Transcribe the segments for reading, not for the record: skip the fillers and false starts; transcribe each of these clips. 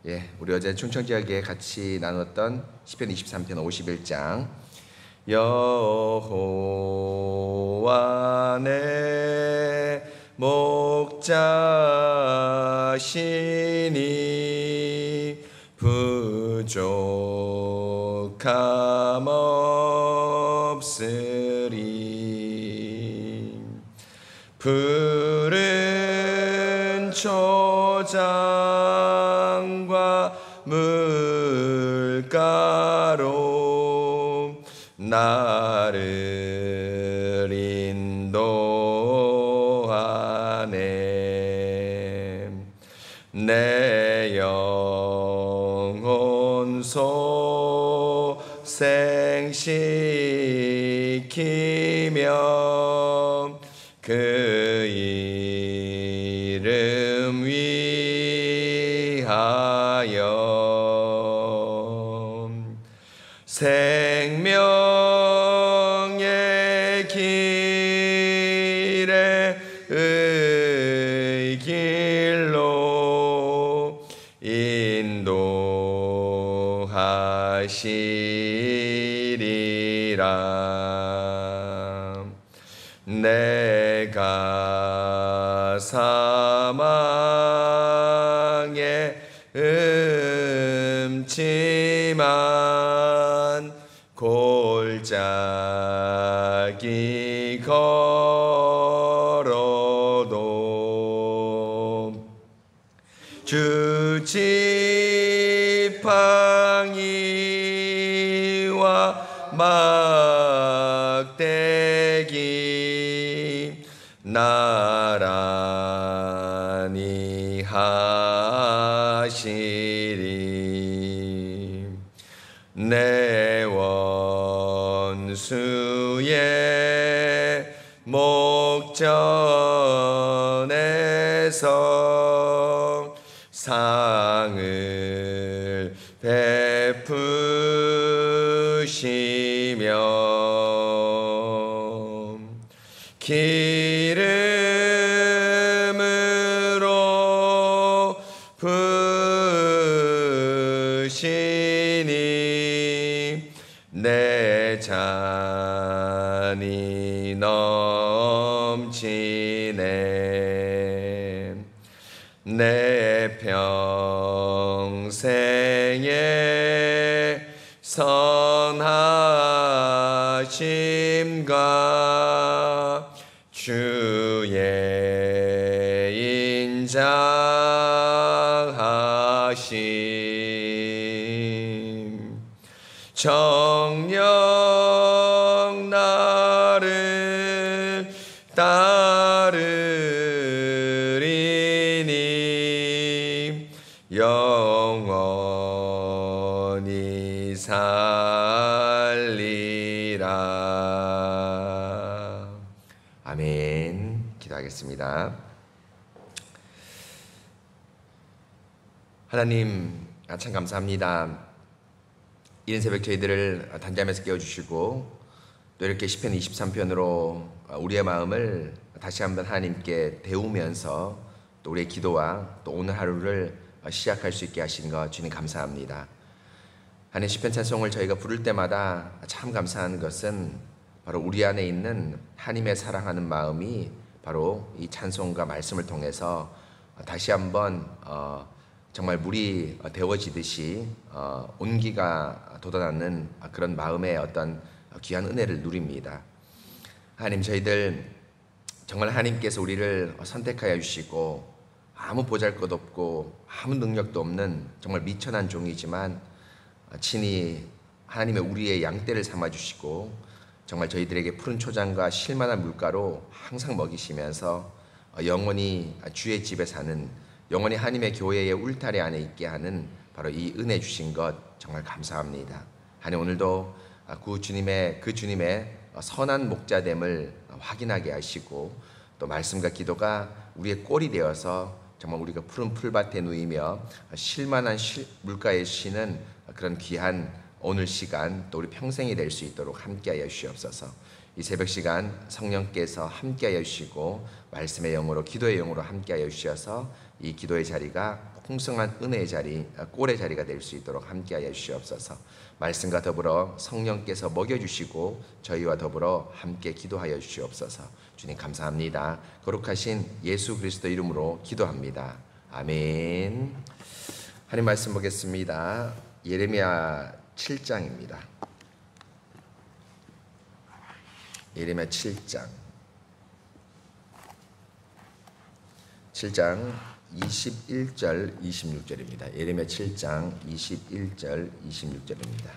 우리 어제 충청지역에 같이 나눴던 시편 23편 51장 여호와 내 목자시니 부족함 없으리. 푸른 초장과 물가로 나를 인도하네. 내 영혼 소생시키며 그 이름 위하여 생명의 길에 의 길로 인도하시리라. 내가 사망의 음침한 골짜기 걸어도 주 지팡이와 막대기 나란히 하시리. 내 원수의 목전에서 상을 베푸시며 기름으로 부으시니 내 잔이 넘치네. 내 평생의 선하심과 주의 인자하심 정녕 나를 따르리니 영원히 살리라. 아멘. 기도하겠습니다. 하나님, 참 감사합니다. 이른 새벽 저희들을 단잠에서 깨워주시고 또 이렇게 시편 23편으로 우리의 마음을 다시 한번 하나님께 데우면서 또 우리의 기도와 또 오늘 하루를 시작할 수 있게 하신 것 주님 감사합니다. 하나님, 시편 찬송을 저희가 부를 때마다 참 감사한 것은 바로 우리 안에 있는 하나님의 사랑하는 마음이 바로 이 찬송과 말씀을 통해서 다시 한번 정말 물이 데워지듯이 온기가 돋아나는 그런 마음의 어떤 귀한 은혜를 누립니다. 하나님, 저희들 정말 하나님께서 우리를 선택하여 주시고 아무 보잘것없고 아무 능력도 없는 정말 미천한 종이지만 친히 하나님의 우리의 양떼를 삼아주시고 정말 저희들에게 푸른 초장과 쉴만한 물가로 항상 먹이시면서 영원히 주의 집에 사는, 영원히 하나님의 교회의 울타리 안에 있게 하는 바로 이 은혜 주신 것 정말 감사합니다. 하나님, 오늘도 그 주님의 선한 목자됨을 확인하게 하시고 또 말씀과 기도가 우리의 꼴이 되어서 정말 우리가 푸른 풀밭에 누이며 쉴만한 물가에 쉬는 그런 귀한 오늘 시간 또 우리 평생이 될 수 있도록 함께하여 주시옵소서. 이 새벽 시간 성령께서 함께하여 주시고 말씀의 영으로 기도의 영으로 함께하여 주셔서 이 기도의 자리가 풍성한 은혜의 자리, 꼴의 자리가 될 수 있도록 함께하여 주시옵소서. 말씀과 더불어 성령께서 먹여주시고 저희와 더불어 함께 기도하여 주시옵소서. 주님 감사합니다. 거룩하신 예수 그리스도 이름으로 기도합니다. 아멘. 하나님 말씀 보겠습니다. 예레미야 7장입니다. 예레미야 7장 21절 26절입니다. 예레미야 7장 21절 26절입니다.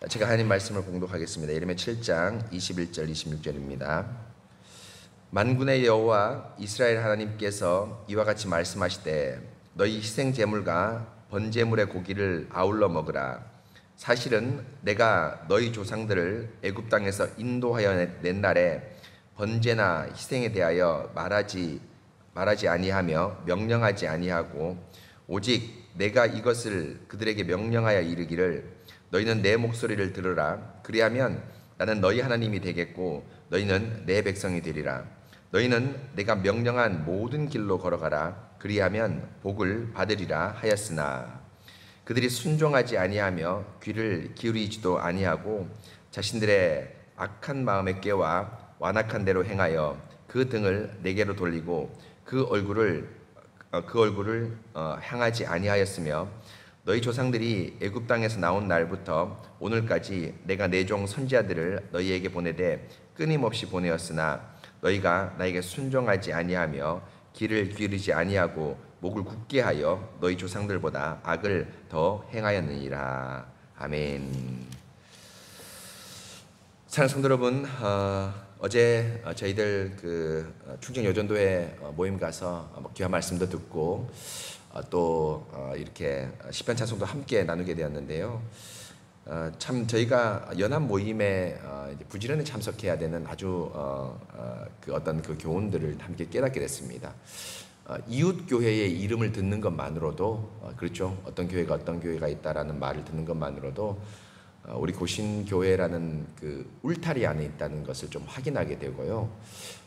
제가 하나님 말씀을 공독하겠습니다. 예레미야 7장 21절 26절입니다. 만군의 여호와 이스라엘 하나님께서 이와 같이 말씀하시되 너희 희생 제물과 번제물의 고기를 아울러 먹으라. 사실은 내가 너희 조상들을 애굽 땅에서 인도하여 낸 날에 번제나 희생에 대하여 말하지 아니하며 명령하지 아니하고 오직 내가 이것을 그들에게 명령하여 이르기를 너희는 내 목소리를 들으라. 그리하면 나는 너희 하나님이 되겠고 너희는 내 백성이 되리라. 너희는 내가 명령한 모든 길로 걸어가라. 그리하면 복을 받으리라 하였으나 그들이 순종하지 아니하며 귀를 기울이지도 아니하고 자신들의 악한 마음에 깨와 완악한 대로 행하여 그 등을 내게로 돌리고 그 얼굴을 향하지 아니하였으며 너희 조상들이 애굽 땅에서 나온 날부터 오늘까지 내가 내 종 선지자들을 너희에게 보내되 끊임없이 보내었으나 너희가 나에게 순종하지 아니하며 귀를 기울이지 아니하고 목을 굳게 하여 너희 조상들보다 악을 더 행하였느니라. 아멘. 사랑하는 성도 여러분, 어제 저희들 충청 여전도회 모임 가서 귀한 말씀도 듣고 또 이렇게 시편 찬송도 함께 나누게 되었는데요. 참 저희가 연합 모임에 부지런히 참석해야 되는 아주 어떤 그 교훈들을 함께 깨닫게 됐습니다. 이웃 교회의 이름을 듣는 것만으로도 그렇죠. 어떤 교회가 있다라는 말을 듣는 것만으로도 우리 고신교회라는 그 울타리 안에 있다는 것을 좀 확인하게 되고요.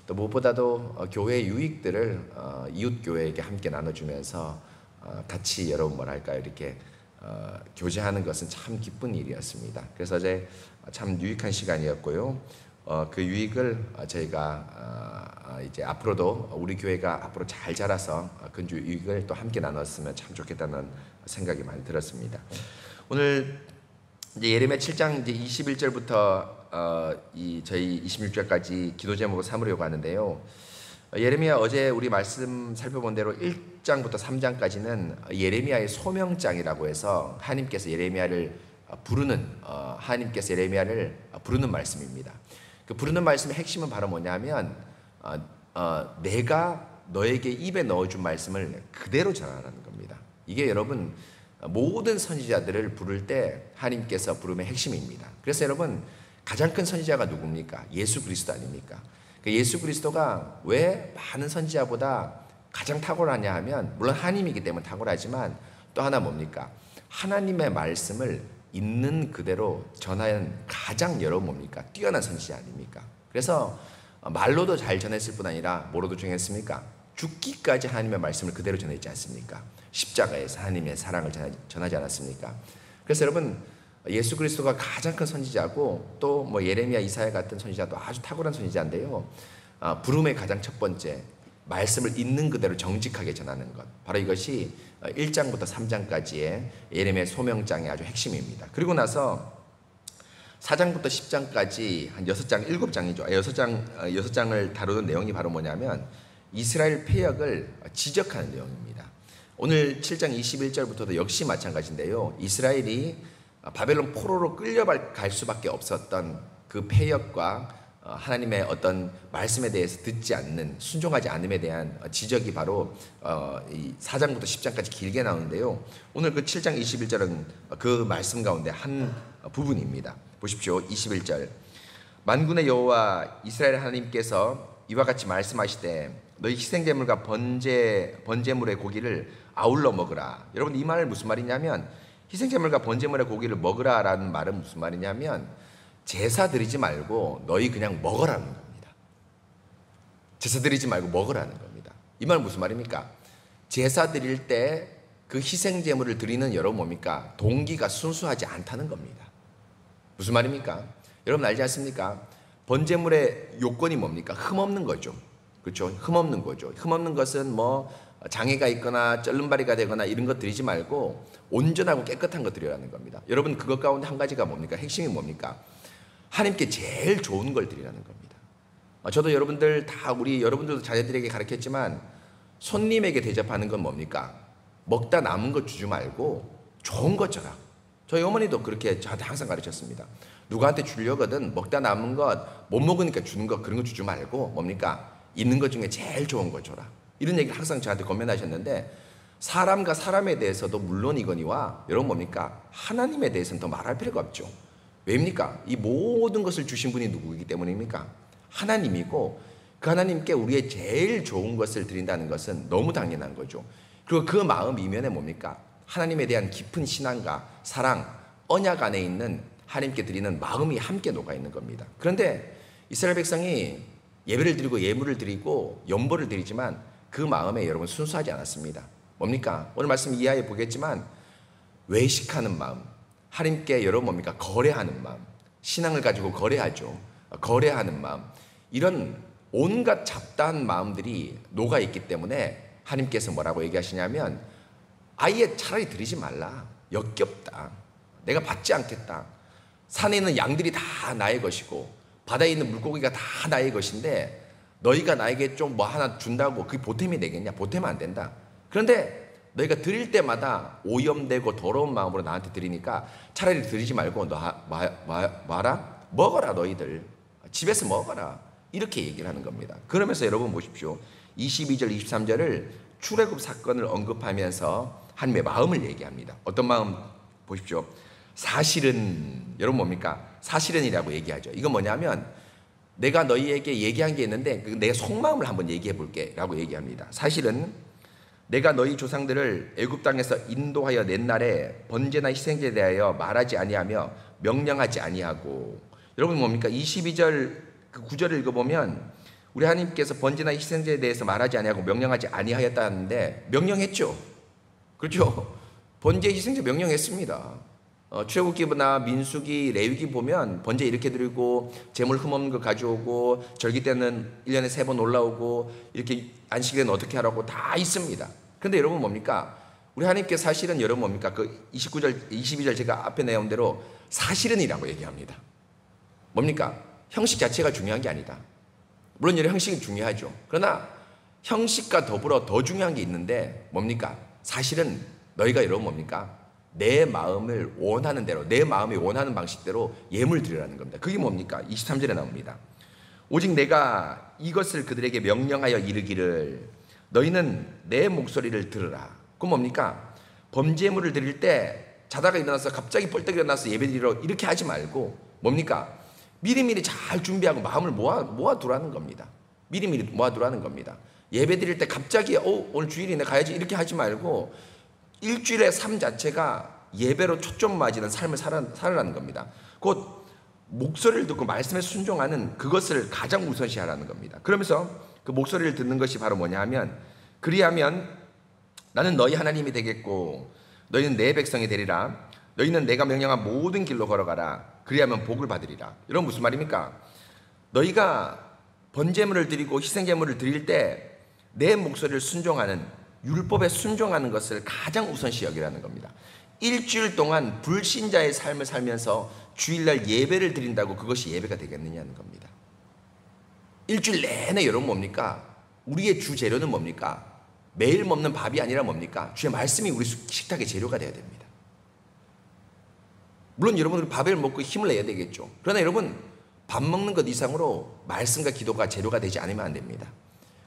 또 무엇보다도 교회의 유익들을 이웃 교회에게 함께 나눠주면서 같이 여러분 이렇게 교제하는 것은 참 기쁜 일이었습니다. 그래서 어제 참 유익한 시간이었고요. 그 유익을 저희가 이제 앞으로도 우리 교회가 앞으로 잘 자라서 그 유익을 또 함께 나눴으면 참 좋겠다는 생각이 많이 들었습니다. 오늘 이제 예레미야 7장 이제 21절부터 저희 26절까지 기도 제목을 삼으려고 하는데요. 예레미야 어제 우리 말씀 살펴본 대로 1장부터 3장까지는 예레미야의 소명장이라고 해서 하나님께서 예레미야를 부르는 말씀입니다. 그 부르는 말씀의 핵심은 바로 뭐냐면 내가 너에게 입에 넣어준 말씀을 그대로 전하라는 겁니다. 이게 여러분 모든 선지자들을 부를 때 하나님께서 부름의 핵심입니다. 그래서 여러분 가장 큰 선지자가 누굽니까? 예수 그리스도 아닙니까? 예수 그리스도가 왜 많은 선지자보다 가장 탁월하냐 하면 물론 하나님이기 때문에 탁월하지만 또 하나 뭡니까? 하나님의 말씀을 있는 그대로 전하는 가장 뭡니까? 뛰어난 선지자 아닙니까? 그래서 말로도 잘 전했을 뿐 아니라 뭐로도 전했습니까? 죽기까지 하나님의 말씀을 그대로 전했지 않습니까? 십자가에서 하나님의 사랑을 전하지 않았습니까? 그래서 여러분 예수 그리스도가 가장 큰 선지자고 또 예레미야, 이사야 같은 선지자도 아주 탁월한 선지자인데요. 부름의 가장 첫 번째 말씀을 있는 그대로 정직하게 전하는 것, 바로 이것이 1장부터 3장까지의 예레미야 소명장의 아주 핵심입니다. 그리고 나서 4장부터 10장까지 한 6장, 7장이죠. 6장을 다루는 내용이 바로 뭐냐면 이스라엘 패역을 지적하는 내용입니다. 오늘 7장 21절부터도 역시 마찬가지인데요. 이스라엘이 바벨론 포로로 끌려갈 수밖에 없었던 그 패역과 하나님의 어떤 말씀에 대해서 듣지 않는, 순종하지 않음에 대한 지적이 바로 이 4장부터 10장까지 길게 나오는데요. 오늘 그 7장 21절은 그 말씀 가운데 한 부분입니다. 보십시오. 21절. 만군의 여호와 이스라엘 하나님께서 이와 같이 말씀하시되 너희 희생제물과 번제물의 고기를 아울러 먹으라. 여러분 이 말 무슨 말이냐면 희생제물과 번제물의 고기를 먹으라라는 말은 무슨 말이냐면 제사 드리지 말고 너희 그냥 먹으라는 겁니다. 제사 드리지 말고 먹으라는 겁니다. 이 말은 무슨 말입니까? 제사 드릴 때 그 희생 제물을 드리는 여러분 뭡니까? 동기가 순수하지 않다는 겁니다. 무슨 말입니까? 여러분 알지 않습니까? 번제물의 요건이 뭡니까? 흠없는 거죠. 그렇죠? 흠없는 거죠. 흠없는 것은 뭐 장애가 있거나 쩔름발이가 되거나 이런 것 드리지 말고 온전하고 깨끗한 것 드리라는 겁니다. 여러분 그것 가운데 한 가지가 뭡니까? 핵심이 뭡니까? 하나님께 제일 좋은 걸 드리라는 겁니다. 저도 여러분들 다 우리 여러분들도 자녀들에게 가르쳤지만 손님에게 대접하는 건 뭡니까? 먹다 남은 거 주지 말고 좋은 거 줘라. 저희 어머니도 그렇게 저한테 항상 가르쳤습니다. 누구한테 주려거든 먹다 남은 것 못 먹으니까 주는 거 그런 거 주지 말고 뭡니까? 있는 것 중에 제일 좋은 거 줘라. 이런 얘기를 항상 저한테 권면하셨는데 사람과 사람에 대해서도 물론이거니와 여러분 뭡니까? 하나님에 대해서는 더 말할 필요가 없죠. 왜입니까? 이 모든 것을 주신 분이 누구이기 때문입니까? 하나님이고 그 하나님께 우리의 제일 좋은 것을 드린다는 것은 너무 당연한 거죠. 그리고 그 마음 이면에 뭡니까? 하나님에 대한 깊은 신앙과 사랑, 언약 안에 있는 하나님께 드리는 마음이 함께 녹아 있는 겁니다. 그런데 이스라엘 백성이 예배를 드리고 예물을 드리고 연보를 드리지만 그 마음에 여러분 순수하지 않았습니다. 뭡니까? 오늘 말씀 이하에 보겠지만 외식하는 마음, 하나님께 여러분 뭡니까? 거래하는 마음, 신앙을 가지고 거래하죠. 거래하는 마음, 이런 온갖 잡다한 마음들이 녹아 있기 때문에 하나님께서 뭐라고 얘기하시냐면 아예 차라리 드리지 말라. 역겹다. 내가 받지 않겠다. 산에 있는 양들이 다 나의 것이고 바다에 있는 물고기가 다 나의 것인데 너희가 나에게 좀 뭐 하나 준다고 그게 보탬이 되겠냐? 보탬은 안 된다. 그런데 너희가 드릴 때마다 오염되고 더러운 마음으로 나한테 드리니까 차라리 드리지 말고 너 뭐라? 먹어라 너희들. 집에서 먹어라. 이렇게 얘기를 하는 겁니다. 그러면서 여러분 보십시오. 22절 23절을 출애굽 사건을 언급하면서 하나님의 마음을 얘기합니다. 어떤 마음 보십시오. 사실은 여러분 뭡니까? 사실은이라고 얘기하죠. 이건 뭐냐면 내가 너희에게 얘기한 게 있는데 내 속마음을 한번 얘기해 볼게 라고 얘기합니다. 사실은 내가 너희 조상들을 애굽 땅에서 인도하여 낸 날에 번제나 희생제에 대하여 말하지 아니하며 명령하지 아니하고, 여러분 뭡니까? 22절 그 9절을 읽어보면 우리 하나님께서 번제나 희생제에 대해서 말하지 아니하고 명령하지 아니하였다는데 명령했죠. 그렇죠? 번제 희생제 명령했습니다. 출애굽기나 민수기, 레위기 보면 번제 이렇게 드리고 제물 흠없는 거 가져오고 절기 때는 1년에 3번 올라오고 이렇게 안식일에는 어떻게 하라고 다 있습니다. 그런데 여러분 뭡니까? 우리 하나님께서 사실은 여러분 뭡니까? 그 29절, 22절 제가 앞에 내온 대로 사실은이라고 얘기합니다. 뭡니까? 형식 자체가 중요한 게 아니다. 물론 여러 형식이 중요하죠. 그러나 형식과 더불어 더 중요한 게 있는데 뭡니까? 사실은 너희가 여러분 뭡니까? 내 마음을 원하는 대로, 내 마음이 원하는 방식대로 예물 드리라는 겁니다. 그게 뭡니까? 23절에 나옵니다. 오직 내가 이것을 그들에게 명령하여 이르기를 너희는 내 목소리를 들으라. 그건 뭡니까? 범죄물을 드릴 때 자다가 일어나서 갑자기 뻘떡 일어나서 예배 드리러 이렇게 하지 말고 뭡니까? 미리미리 잘 준비하고 마음을 모아두라는 겁니다. 미리미리 모아두라는 겁니다. 예배 드릴 때 갑자기 오늘 주일이네 가야지 이렇게 하지 말고 일주일의 삶 자체가 예배로 초점 맞이는 삶을 살아라는 겁니다. 곧 목소리를 듣고 말씀에 순종하는 그것을 가장 우선시하라는 겁니다. 그러면서 그 목소리를 듣는 것이 바로 뭐냐 하면 그리하면 나는 너희 하나님이 되겠고 너희는 내 백성이 되리라. 너희는 내가 명령한 모든 길로 걸어가라. 그리하면 복을 받으리라. 이런 무슨 말입니까? 너희가 번제물을 드리고 희생제물을 드릴 때 내 목소리를 순종하는 율법에 순종하는 것을 가장 우선시 여기라는 겁니다. 일주일 동안 불신자의 삶을 살면서 주일날 예배를 드린다고 그것이 예배가 되겠느냐는 겁니다. 일주일 내내 여러분 뭡니까? 우리의 주 재료는 뭡니까? 매일 먹는 밥이 아니라 뭡니까? 주의 말씀이 우리 식탁의 재료가 되어야 됩니다. 물론 여러분들이 밥을 먹고 힘을 내야 되겠죠. 그러나 여러분 밥 먹는 것 이상으로 말씀과 기도가 재료가 되지 않으면 안 됩니다.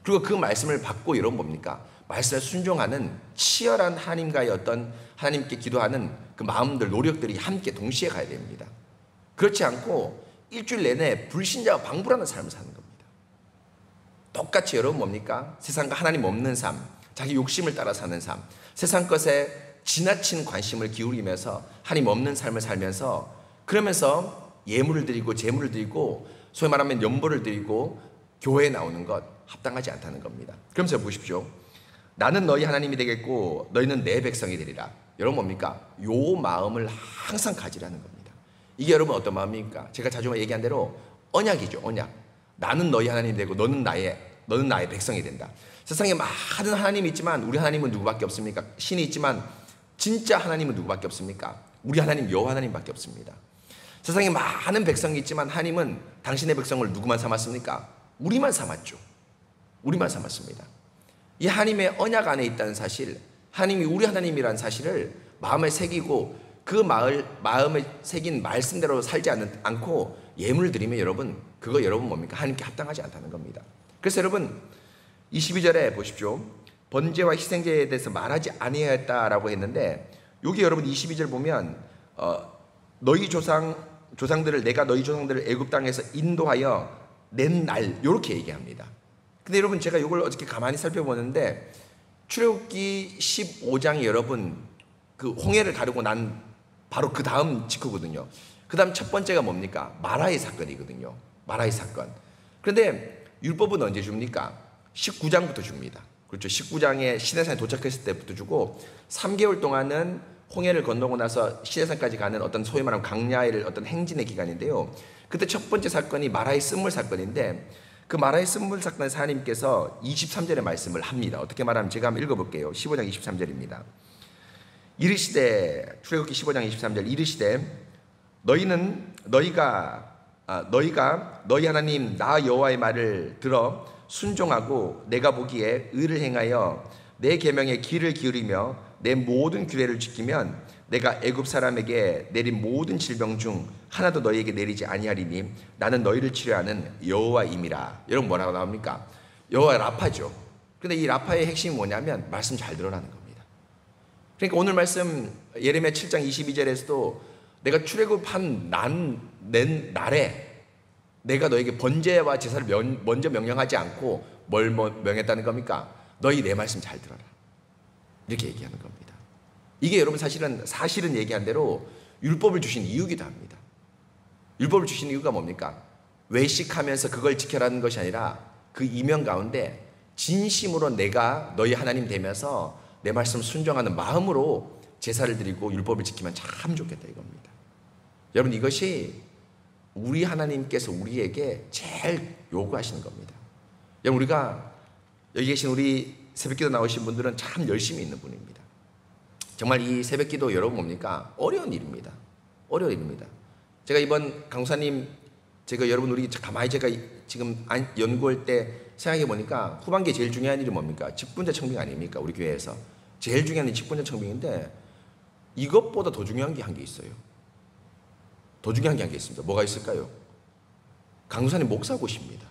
그리고 그 말씀을 받고 여러분 뭡니까? 말씀에 순종하는 치열한 하나님과의 어떤 하나님께 기도하는 그 마음들, 노력들이 함께 동시에 가야 됩니다. 그렇지 않고 일주일 내내 불신자와 방불하는 삶을 사는 겁니다. 똑같이 여러분 뭡니까? 세상과 하나님 없는 삶, 자기 욕심을 따라 사는 삶, 세상 것에 지나친 관심을 기울이면서 하나님 없는 삶을 살면서 그러면서 예물을 드리고 제물을 드리고 소위 말하면 연보를 드리고 교회에 나오는 것 합당하지 않다는 겁니다. 그러면서 보십시오. 나는 너희 하나님이 되겠고 너희는 내 백성이 되리라. 여러분 뭡니까? 요 마음을 항상 가지라는 겁니다. 이게 여러분 어떤 마음입니까? 제가 자주 얘기한 대로 언약이죠. 언약. 나는 너희 하나님이 되고 너는 나의 백성이 된다. 세상에 많은 하나님이 있지만 우리 하나님은 누구밖에 없습니까? 신이 있지만 진짜 하나님은 누구밖에 없습니까? 우리 하나님 여호와 하나님밖에 없습니다. 세상에 많은 백성이 있지만 하나님은 당신의 백성을 누구만 삼았습니까? 우리만 삼았죠. 우리만 삼았습니다. 이 하나님의 언약 안에 있다는 사실, 하나님이 우리 하나님이라는 사실을 마음에 새기고 그 마음에 새긴 말씀대로 살지 않고 예물을 드리면 여러분, 그거 여러분 뭡니까? 하나님께 합당하지 않다는 겁니다. 그래서 여러분 22절에 보십시오. 번제와 희생제에 대해서 말하지 아니하였다라고 했는데 여기 여러분 22절 보면 너희 조상들을 내가 너희 조상들을 애굽 땅에서 인도하여 낸 날 이렇게 얘기합니다. 근데 여러분 제가 이걸 어저께 가만히 살펴보는데 출애굽기 15장이 여러분 그 홍해를 가르고 난 바로 그 다음 직후거든요. 그 다음 첫 번째가 뭡니까? 마라의 사건이거든요. 마라의 사건. 그런데 율법은 언제 줍니까? 19장부터 줍니다. 그렇죠. 19장에 시내산에 도착했을 때부터 주고 3개월 동안은 홍해를 건너고 나서 시내산까지 가는 어떤 소위 말하면 강야의 어떤 행진의 기간인데요. 그때 첫 번째 사건이 마라의 쓴물 사건인데 그 마라의 쓴물 사건에서 하나님께서 23절의 말씀을 합니다. 어떻게 말하면 제가 한번 읽어볼게요. 15장 23절입니다. 이르시되 출애굽기 15장 23절 이르시되 너희가 너희 하나님 나 여호와의 말을 들어 순종하고 내가 보기에 의를 행하여 내 계명에 귀를 기울이며 내 모든 규례를 지키면 내가 애굽 사람에게 내린 모든 질병 중 하나도 너희에게 내리지 아니하리니 나는 너희를 치료하는 여호와임이라. 여러분 뭐라고 나옵니까? 여호와 라파죠. 근데 이 라파의 핵심이 뭐냐면 말씀 잘 들으라는 겁니다. 그러니까 오늘 말씀 예레미야 7장 22절에서도 내가 출애굽한 낸 날에 내가 너에게 번제와 제사를 먼저 명령하지 않고 뭘 명했다는 겁니까? 너희 내 말씀 잘 들어라. 이렇게 얘기하는 겁니다. 이게 여러분 사실은 얘기한 대로 율법을 주신 이유기도 합니다. 율법을 주신 이유가 뭡니까? 외식하면서 그걸 지켜라는 것이 아니라 그 이면 가운데 진심으로 내가 너희 하나님 되면서 내 말씀 순종하는 마음으로 제사를 드리고 율법을 지키면 참 좋겠다 이겁니다. 여러분 이것이 우리 하나님께서 우리에게 제일 요구하시는 겁니다. 여러분 우리가 여기 계신 우리 새벽기도 나오신 분들은 참 열심히 있는 분입니다. 정말 이 새벽기도 여러분 뭡니까? 어려운 일입니다. 어려운 일입니다. 제가 이번 강사님 여러분 우리 가만히 제가 지금 연구할 때 생각해 보니까 후반기에 제일 중요한 일이 뭡니까? 직분자 청빙 아닙니까? 우리 교회에서 제일 중요한 일이 직분자 청빙인데 이것보다 더 중요한 게 한 게 있어요. 더 중요한 게 한 게 있습니다. 뭐가 있을까요? 강사님 목사고시입니다.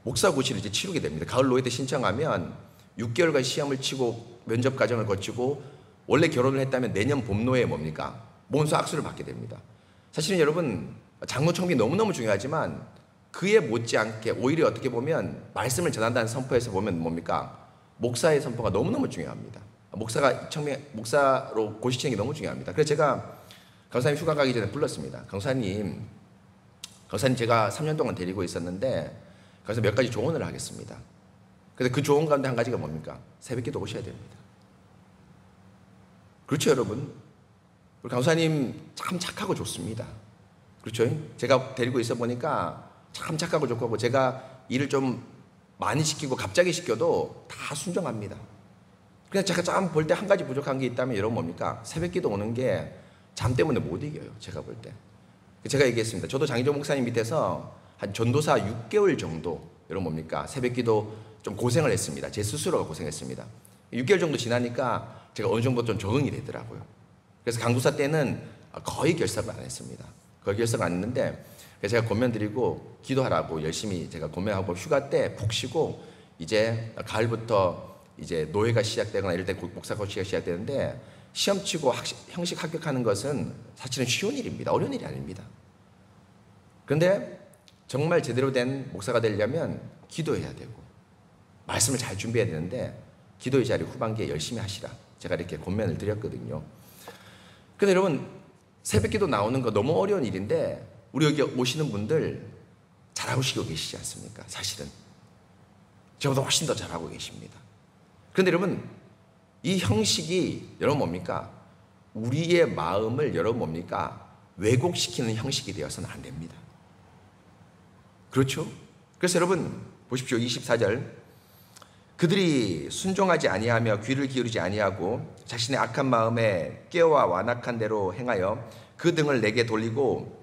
목사고시를 이제 치르게 됩니다. 가을 노예 때 신청하면 6개월간 시험을 치고 면접 과정을 거치고 원래 결혼을 했다면 내년 봄 노예에 뭡니까? 몬수 악수를 받게 됩니다. 사실은 여러분 장로 청빙 너무너무 중요하지만 그에 못지않게 오히려 어떻게 보면 말씀을 전한다는 선포에서 보면 뭡니까? 목사의 선포가 너무너무 중요합니다. 목사로 고시 치는 게 너무 중요합니다. 그래서 제가 강사님 휴가 가기 전에 불렀습니다. 강사님 제가 3년 동안 데리고 있었는데 그래서 몇 가지 조언을 하겠습니다. 그래서 그 조언 가운데 한 가지가 뭡니까? 새벽기도 오셔야 됩니다. 그렇죠 여러분? 우리 강사님 참 착하고 좋습니다. 그렇죠? 제가 데리고 있어 보니까 참 착하고 좋고 제가 일을 좀 많이 시키고 갑자기 시켜도 다 순종합니다. 그냥 제가 참 볼 때 한 가지 부족한 게 있다면 여러분 뭡니까? 새벽기도 오는 게 잠 때문에 못 이겨요. 제가 볼 때. 제가 얘기했습니다. 저도 장희종 목사님 밑에서 한 전도사 6개월 정도 여러분 뭡니까? 새벽기도 좀 고생을 했습니다. 제 스스로가 고생했습니다. 6개월 정도 지나니까 제가 어느 정도 좀 적응이 되더라고요. 그래서 강도사 때는 거의 결석을 안 했습니다. 거의 결석 안 했는데 제가 권면 드리고 기도하라고 열심히 제가 권면하고 휴가 때 푹 쉬고 이제 가을부터 이제 노예가 시작되거나 이럴 때 목사고시가 시작되는데 시험 치고 형식 합격하는 것은 사실은 쉬운 일입니다. 어려운 일이 아닙니다. 그런데 정말 제대로 된 목사가 되려면 기도해야 되고 말씀을 잘 준비해야 되는데 기도의 자리 후반기에 열심히 하시라. 제가 이렇게 권면을 드렸거든요. 그런데 여러분 새벽기도 나오는 거 너무 어려운 일인데 우리 여기 오시는 분들 잘하시고 계시지 않습니까? 사실은 저보다 훨씬 더 잘하고 계십니다. 그런데 여러분, 이 형식이 여러분 뭡니까? 우리의 마음을 여러분 뭡니까? 왜곡시키는 형식이 되어서는 안 됩니다. 그렇죠? 그래서 여러분 보십시오. 24절, 그들이 순종하지 아니하며 귀를 기울이지 아니하고 자신의 악한 마음에 깨와 완악한 대로 행하여 그 등을 내게 돌리고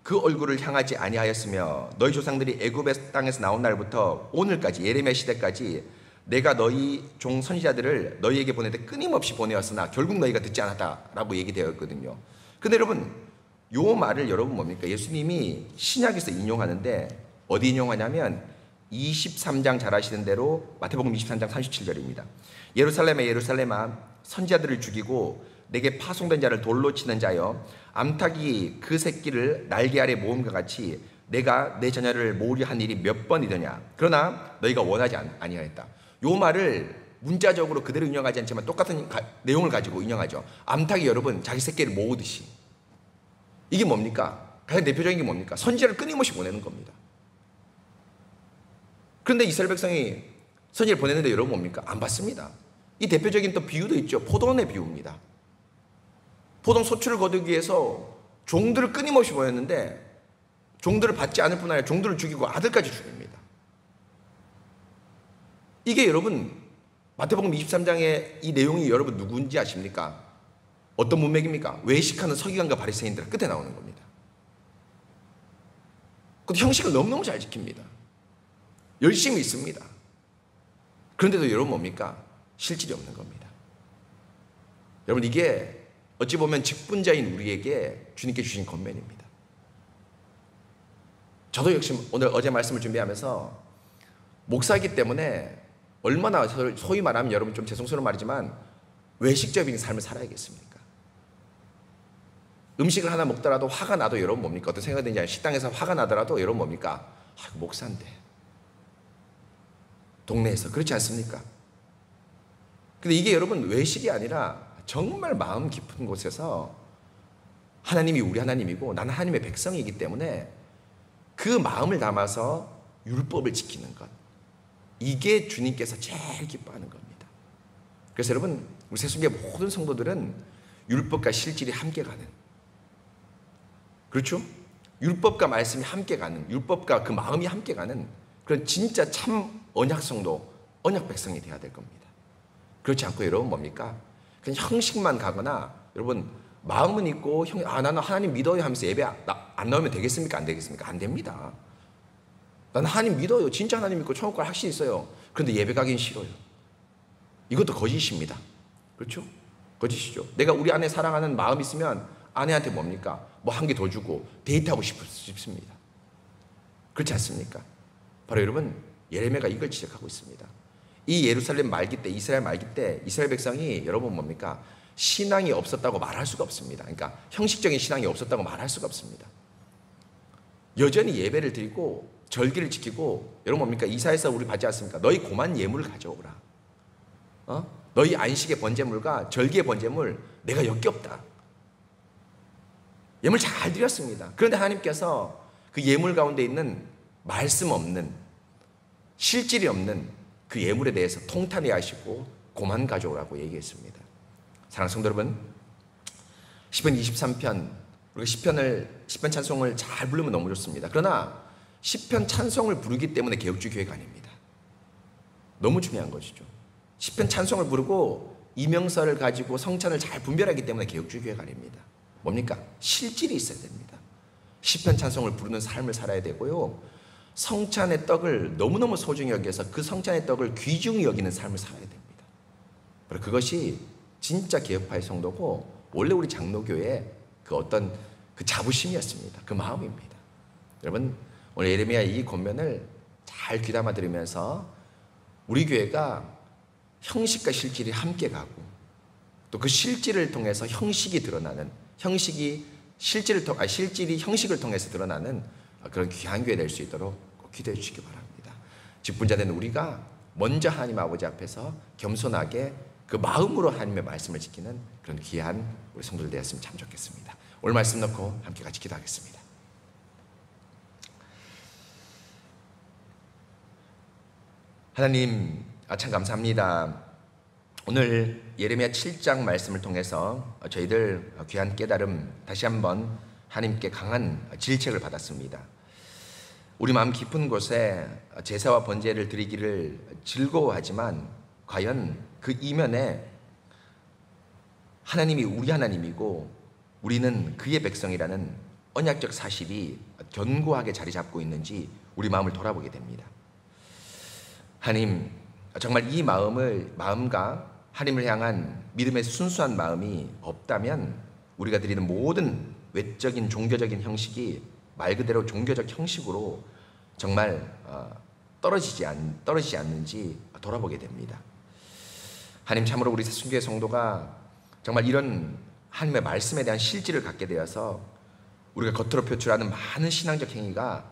그 얼굴을 향하지 아니하였으며 너희 조상들이 애굽의 땅에서 나온 날부터 오늘까지 예레미야 시대까지 내가 너희 종 선지자들을 너희에게 보낼 때 끊임없이 보내었으나 결국 너희가 듣지 않았다라고 얘기되어 있거든요. 근데 여러분, 요 말을 여러분 뭡니까? 예수님이 신약에서 인용하는데 어디 인용하냐면 23장 잘 아시는 대로 마태복음 23장 37절입니다. 예루살렘에 예루살렘아, 선지자들을 죽이고 내게 파송된 자를 돌로 치는 자여, 암탉이 그 새끼를 날개 아래 모음과 같이 내가 내 자녀를 모으려 한 일이 몇 번이더냐. 그러나 너희가 원하지 아니하였다. 요 말을 문자적으로 그대로 인용하지 않지만 똑같은 내용을 가지고 인용하죠. 암탉이 여러분 자기 새끼를 모으듯이. 이게 뭡니까? 가장 대표적인 게 뭡니까? 선지자를 끊임없이 보내는 겁니다. 그런데 이스라엘 백성이 선지자를 보냈는데 여러분 뭡니까? 안 받습니다. 이 대표적인 또 비유도 있죠. 포도원의 비유입니다. 포도원 소출을 거두기 위해서 종들을 끊임없이 보냈는데 종들을 받지 않을 뿐 아니라 종들을 죽이고 아들까지 죽입니다. 이게 여러분 마태복음 23장의 이 내용이 여러분 누구인지 아십니까? 어떤 문맥입니까? 외식하는 서기관과 바리새인들 끝에 나오는 겁니다. 근데 형식을 너무너무 잘 지킵니다. 열심히 있습니다. 그런데도 여러분 뭡니까? 실질이 없는 겁니다. 여러분, 이게 어찌 보면 직분자인 우리에게 주님께 주신 권면입니다. 저도 역시 오늘 어제 말씀을 준비하면서 목사이기 때문에 얼마나 소위 말하면 여러분 좀 죄송스러운 말이지만 외식적인 삶을 살아야겠습니까? 음식을 하나 먹더라도 화가 나도 여러분 뭡니까? 어떤 생각이 드는지 식당에서 화가 나더라도 여러분 뭡니까? 목사인데 동네에서 그렇지 않습니까? 근데 이게 여러분 외식이 아니라 정말 마음 깊은 곳에서 하나님이 우리 하나님이고 나는 하나님의 백성이기 때문에 그 마음을 담아서 율법을 지키는 것, 이게 주님께서 제일 기뻐하는 겁니다. 그래서 여러분, 우리 새순교회 모든 성도들은 율법과 실질이 함께 가는, 그렇죠? 율법과 말씀이 함께 가는, 율법과 그 마음이 함께 가는 그런 진짜 참 언약 성도, 언약 백성이 되어야 될 겁니다. 그렇지 않고 여러분 뭡니까? 그냥 형식만 가거나 여러분 마음은 있고 나는 하나님 믿어요 하면서 예배 안 나오면 되겠습니까? 안 되겠습니까? 안 됩니다. 나는 하나님 믿어요. 진짜 하나님 믿고 천국갈 확신이 있어요. 그런데 예배 가긴 싫어요. 이것도 거짓입니다. 그렇죠? 거짓이죠. 내가 우리 아내 사랑하는 마음 있으면 아내한테 뭡니까? 뭐 한 개 더 주고 데이트하고 싶습니다. 그렇지 않습니까? 바로 여러분 예레미야가 이걸 지적하고 있습니다. 이 예루살렘 말기 때, 이스라엘 말기 때 이스라엘 백성이 여러분 뭡니까? 신앙이 없었다고 말할 수가 없습니다. 그러니까 형식적인 신앙이 없었다고 말할 수가 없습니다. 여전히 예배를 드리고 절기를 지키고 여러분 뭡니까? 이사야서 우리 받지 않습니까? 너희 고만 예물을 가져오라. 너희 안식의 번제물과 절기의 번제물 내가 역겹다. 예물 잘 드렸습니다. 그런데 하나님께서 그 예물 가운데 있는 말씀 없는, 실질이 없는 그 예물에 대해서 통탄해 하시고 고만 가져오라고 얘기했습니다. 사랑하는 성도 여러분, 시편 23편, 우리가 시편 찬송을 잘 부르면 너무 좋습니다. 그러나 시편 찬송을 부르기 때문에 개혁주의 교회가 아닙니다. 너무 중요한 것이죠. 시편 찬송을 부르고 이명설을 가지고 성찬을 잘 분별하기 때문에 개혁주의 교회가 아닙니다. 뭡니까? 실질이 있어야 됩니다. 시편 찬송을 부르는 삶을 살아야 되고요, 성찬의 떡을 너무너무 소중히 여겨서 그 성찬의 떡을 귀중히 여기는 삶을 살아야 됩니다. 바로 그것이 진짜 개혁파의 성도고 원래 우리 장로교회의 그 어떤 그 자부심이었습니다. 그 마음입니다. 여러분, 오늘 예레미야 이 권면을 잘 귀담아 들으면서 우리 교회가 형식과 실질이 함께 가고 또 그 실질을 통해서 형식이 드러나는, 실질이 형식을 통해서 드러나는 그런 귀한 교회 될 수 있도록 꼭 기도해 주시기 바랍니다. 직분자된 우리가 먼저 하나님 아버지 앞에서 겸손하게 그 마음으로 하나님의 말씀을 지키는 그런 귀한 우리 성도들 되었으면 참 좋겠습니다. 오늘 말씀 놓고 함께 같이 기도하겠습니다. 하나님, 참 감사합니다. 오늘 예레미야 7장 말씀을 통해서 저희들 귀한 깨달음, 다시 한번 하나님께 강한 질책을 받았습니다. 우리 마음 깊은 곳에 제사와 번제를 드리기를 즐거워하지만 과연 그 이면에 하나님이 우리 하나님이고 우리는 그의 백성이라는 언약적 사실이 견고하게 자리 잡고 있는지 우리 마음을 돌아보게 됩니다. 하나님, 정말 이 마음과 하나님을 향한 믿음의 순수한 마음이 없다면 우리가 드리는 모든 외적인 종교적인 형식이 말 그대로 종교적 형식으로 정말 떨어지지 않는지 돌아보게 됩니다. 하나님, 참으로 우리 새순교회 성도가 정말 이런 하나님의 말씀에 대한 실질을 갖게 되어서 우리가 겉으로 표출하는 많은 신앙적 행위가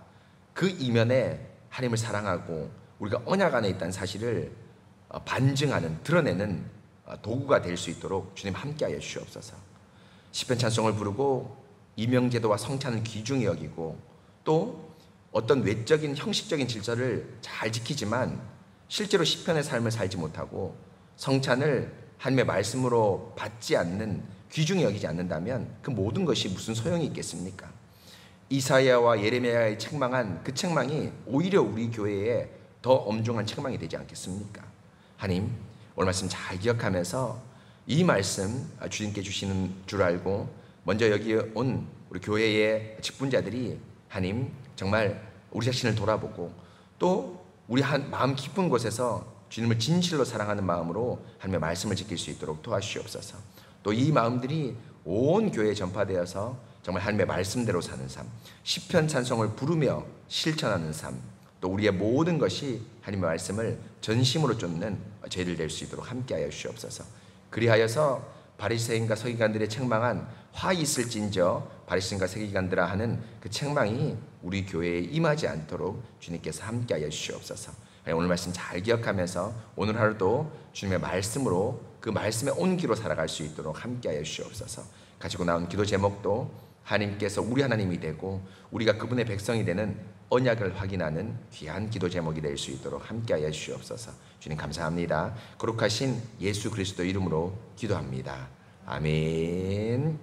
그 이면에 하나님을 사랑하고 우리가 언약 안에 있다는 사실을 반증하는, 드러내는 도구가 될 수 있도록 주님 함께하여 주시옵소서. 시편 찬송을 부르고 이명제도와 성찬을 귀중히 여기고 또 어떤 외적인 형식적인 질서를 잘 지키지만 실제로 시편의 삶을 살지 못하고 성찬을 하나님의 말씀으로 받지 않는, 귀중히 여기지 않는다면 그 모든 것이 무슨 소용이 있겠습니까? 이사야와 예레미야의 책망한 그 책망이 오히려 우리 교회에 더 엄중한 책망이 되지 않겠습니까? 하나님, 오늘 말씀 잘 기억하면서 이 말씀 주님께 주시는 줄 알고 먼저 여기 온 우리 교회의 직분자들이 하나님 정말 우리 자신을 돌아보고 또 우리 마음 깊은 곳에서 주님을 진실로 사랑하는 마음으로 하나님의 말씀을 지킬 수 있도록 도와주시옵소서. 또 이 마음들이 온 교회에 전파되어서 정말 하나님의 말씀대로 사는 삶, 시편 찬송을 부르며 실천하는 삶, 또 우리의 모든 것이 하나님의 말씀을 전심으로 쫓는 저희들 될 수 있도록 함께하여 주시옵소서. 그리하여서 바리새인과 서기관들의 책망한 화 있을진저 바리새인과 서기관들아 하는 그 책망이 우리 교회에 임하지 않도록 주님께서 함께하여 주시옵소서. 오늘 말씀 잘 기억하면서 오늘 하루도 주님의 말씀으로 그 말씀의 온기로 살아갈 수 있도록 함께하여 주시옵소서. 가지고 나온 기도 제목도 하나님께서 우리 하나님이 되고 우리가 그분의 백성이 되는 언약을 확인하는 귀한 기도 제목이 될 수 있도록 함께하여 주시옵소서. 주님 감사합니다. 거룩하신 예수 그리스도 이름으로 기도합니다. 아멘.